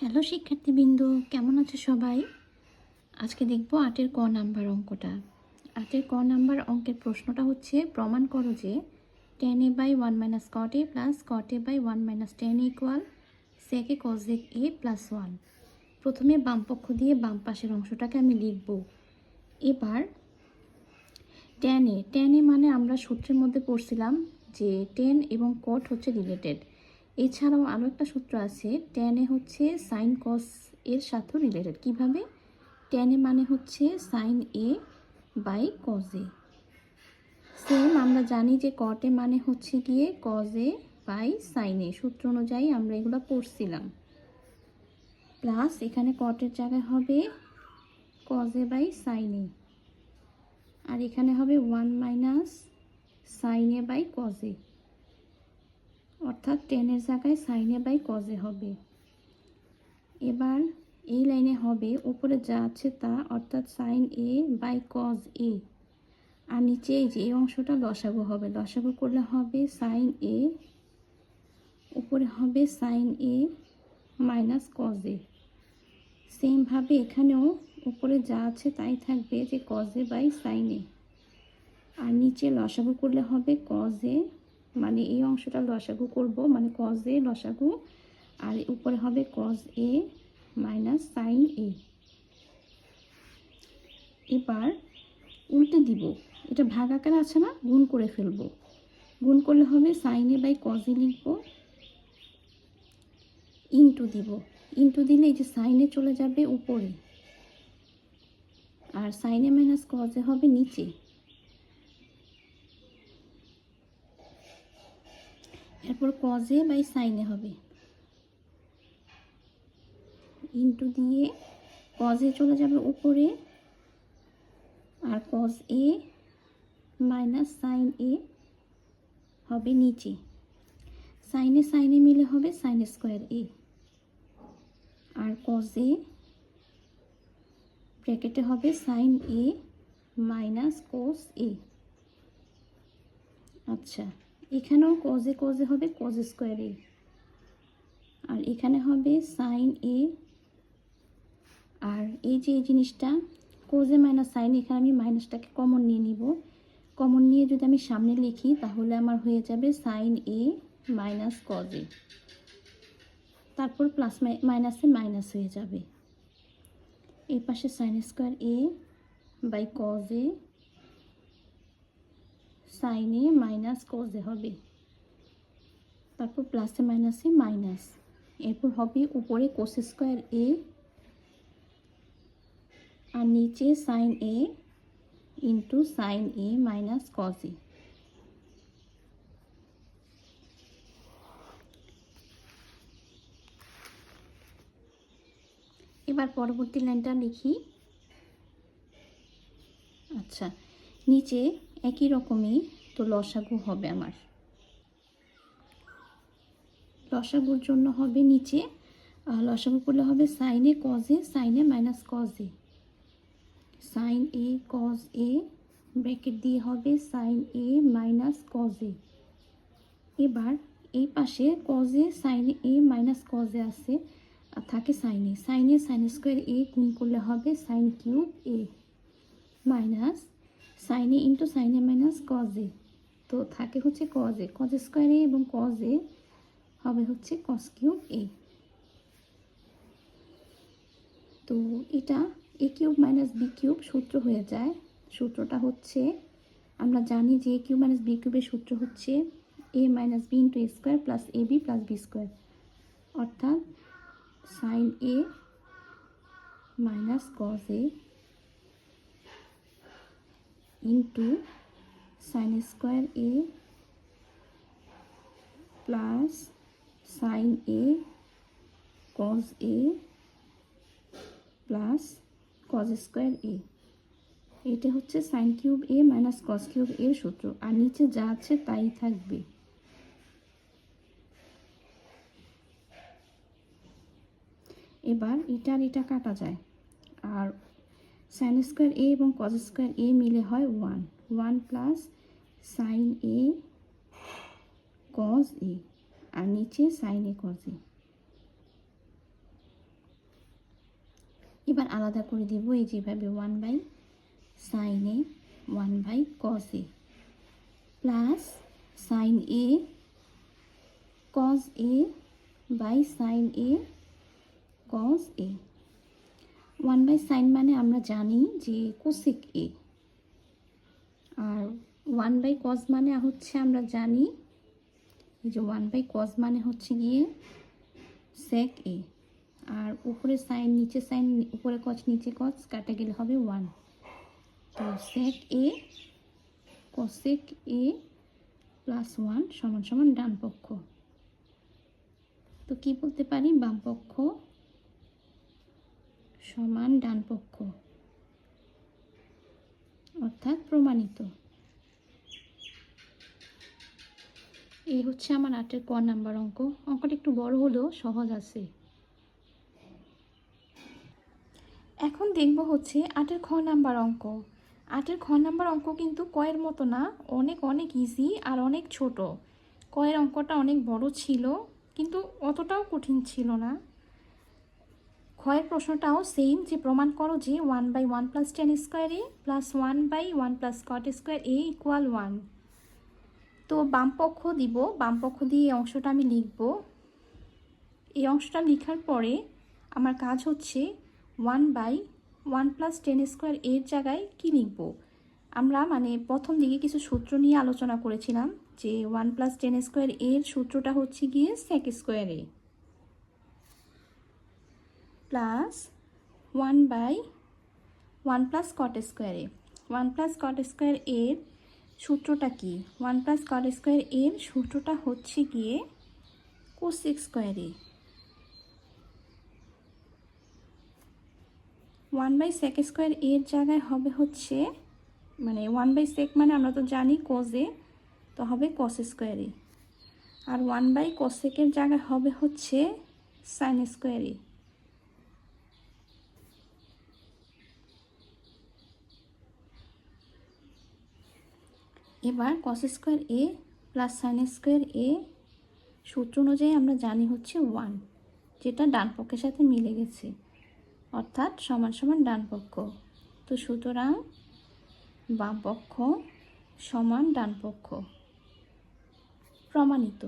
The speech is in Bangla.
হ্যালো শিক্ষার্থীবৃন্দ, কেমন আছো সবাই? আজকে দেখব 8-এর ক নাম্বার অঙ্কটা। 8-এর ক নাম্বার অঙ্কের প্রশ্নটা হচ্ছে, প্রমাণ করো যে tan a by 1 minus cot a plus cot a by 1 minus tan a equal sec a cos a plus 1। প্রথমে বাম পক্ষ দিয়ে বাম পাশের অংশটাকে আমি লিখব। এবার tan a মানে আমরা সূত্রের মধ্যে পড়ছিলাম যে tan এবং cot হচ্ছে রিলেটেড। এছাড়াও আরও একটা সূত্র আছে, tan a হচ্ছে সাইন কস এর সাথেও রিলেটেড। কিভাবে? tan a মানে হচ্ছে sine A by cos A. Same আমরা জানি যে cot a মানে হচ্ছে গিয়ে cos A by sine A. সূত্র অনুযায়ী আমরা এগুলো পড়ছিলাম। প্লাস এখানে cot এর জায়গায় হবে cos A by sine A, আর এখানে হবে 1 minus sine A by cos A, অর্থাৎ tan এর জায়গায় sine A by cos A হবে। এবার এই লাইনে হবে উপরে যা আছে তা, অর্থাৎ sine A by cos A, আর নিচে এই যে এই অংশটা লসাগু হবে। লসাগু করলে হবে সাইন এ, উপরে হবে sine A minus cos A. সেমভাবে এখানেও উপরে যা আছে তাই থাকবে, যে cos A by sine A, আর নিচে লসাগু করলে হবে কজ এ, মানে এই অংশটা লসাগু করব, মানে কজ এ লসাগু, আর উপরে হবে কজ এ মাইনাস সাইন এ। এবার উল্টে দিব, এটা ভাগ আকারে আছে না, গুণ করে ফেলবো। গুণ করলে হবে sine A by cos A লিখব, ইন্টু দিব। ইন্টু দিলে এই যে সাইনে চলে যাবে উপরে, আর sine A minus cos A হবে নিচে। এরপর cos A by sine A হবে, ইন্টু দিয়ে কজ এ চলে যাবে উপরে, আর cos A minus sine A হবে নিচে। সাইনে মিলে হবে সাইন স্কোয়ার এ, আর কজ এ ব্র্যাকেটে হবে sine A minus cos A. আচ্ছা, এখানেও কজ এ হবে কজ স্কোয়ার এ, আর এখানে হবে সাইন এ, আর এই যে এই জিনিসটা কোজ এ মাইনাস সাইন, এখানে আমি মাইনাসটাকে কমন নিয়ে নিব। কমন নিয়ে যদি আমি সামনে লিখি তাহলে আমার হয়ে যাবে sine A minus cos A, তারপর প্লাস মাইনাসে মাইনাস হয়ে যাবে। এই পাশে sine square A by cos A, sine A minus cos A হবে, তারপর প্লাসে মাইনাসে মাইনাস। এরপর হবে উপরে কোস স্কোয়ার এ, আর নিচে sine A into sine A minus cos A. এবার পরবর্তী লাইনটা লিখি। আচ্ছা, নিচে একই রকমই তো লসাগু হবে আমার। লসাগুর জন্য হবে নিচে লসাগু করলে হবে sine A cos A, sine A minus cos A, sine A cos A bracket দিয়ে হবে sine A minus cos A. এবার এই পাশে cos A sine A minus cos A আছে, আর থাকে sine A sine square A গুণ করলে হবে sine cube A minus sine A into sine A minus cos A. তো থাকে হচ্ছে কজ স্কোয়ার এ এবং কজ এ হবে হচ্ছে কস কিউব এ। তো এটা এ কিউব মাইনাস বি কিউব সূত্র হয়ে যায়। সূত্রটা হচ্ছে, আমরা জানি যে এ কিউব মাইনাস বি কিউবের সূত্র হচ্ছে A minus B into A square plus A B plus B square, অর্থাৎ sine A minus cos A into sine square A plus sine A cos A plus cos square A. এটা হচ্ছে sine cube A minus cos cube এর সূত্র, আর নিচে যা আছে তাই থাকবে। এবার এটা আর এটা কাটা যায়, আর সাইন স্কোয়ার এ এবং কজ স্কোয়ার এ মিলে হয় 1 plus sine A cos A, আর নিচে সাইন এ কজ এ। আলাদা করে দিব এই যেভাবে 1/sin a 1/cos a plus sin a cos a sin a cos a 1/sin মানে আমরা জানি যে cosec a, আর 1/cos মানে হচ্ছে আমরা জানি এই যে 1/cos মানে হচ্ছে গিয়ে sec a, আর উপরে সাইন নিচে সাইন, উপরে cos নিচে cos কাটা গেলে হবে 1। তো sec a cosec a plus 1 সমান সমান ডান পক্ষ। তো কি বলতে পারি, বাম পক্ষ সমান ডান পক্ষ, অর্থাৎ প্রমাণিত। এই হচ্ছে আমার 8-এর ক নাম্বার অঙ্ক। অঙ্কটা একটু বড় হলেও সহজ আছে। এখন দেখব হচ্ছে 8-এর খ নাম্বার অঙ্ক। 8-এর খ নাম্বার অঙ্ক কিন্তু কয়ের মতো না, অনেক অনেক ইজি আর অনেক ছোট। কয়ের অঙ্কটা অনেক বড় ছিল কিন্তু অতটাও কঠিন ছিল না। ক্ষয়ের প্রশ্নটাও সেম, যে প্রমাণ করো যে 1/1 + tan square a plus 1/1 + cot square a = 1। তো বাম পক্ষ দিব, বাম পক্ষ দিয়ে এই অংশটা আমি লিখব। এই অংশটা লেখার পরে আমার কাজ হচ্ছে 1/1 + tan স্কোয়ার এর জায়গায় কি লিখব, আমরা মানে প্রথম দিকে কিছু সূত্র নিয়ে আলোচনা করেছিলাম যে 1 + tan স্কোয়ার এর সূত্রটা হচ্ছে গিয়ে sec square a plus 1/1 + cot square a। 1 + cot square এর সূত্রটা কি, 1 + cot স্কোয়ার এর সূত্রটা হচ্ছে গিয়ে cosec square a। 1/sec square এর জায়গায় হবে হচ্ছে মানে 1/sec মানে আমরা তো জানি cos a, তো হবে cos square a, R 1/cosec এর জায়গায় হবে হচ্ছে sin স্কোয়ার a। এবার cos square a plus sin square a সূত্র অনুযায়ী আমরা জানি হচ্ছে 1, যেটা ডান পক্ষের সাথে মিলে গেছে, অর্থাৎ সমান সমান ডান পক্ষ। তো সুতরাং বাম পক্ষ সমান ডান পক্ষ, প্রমাণিত।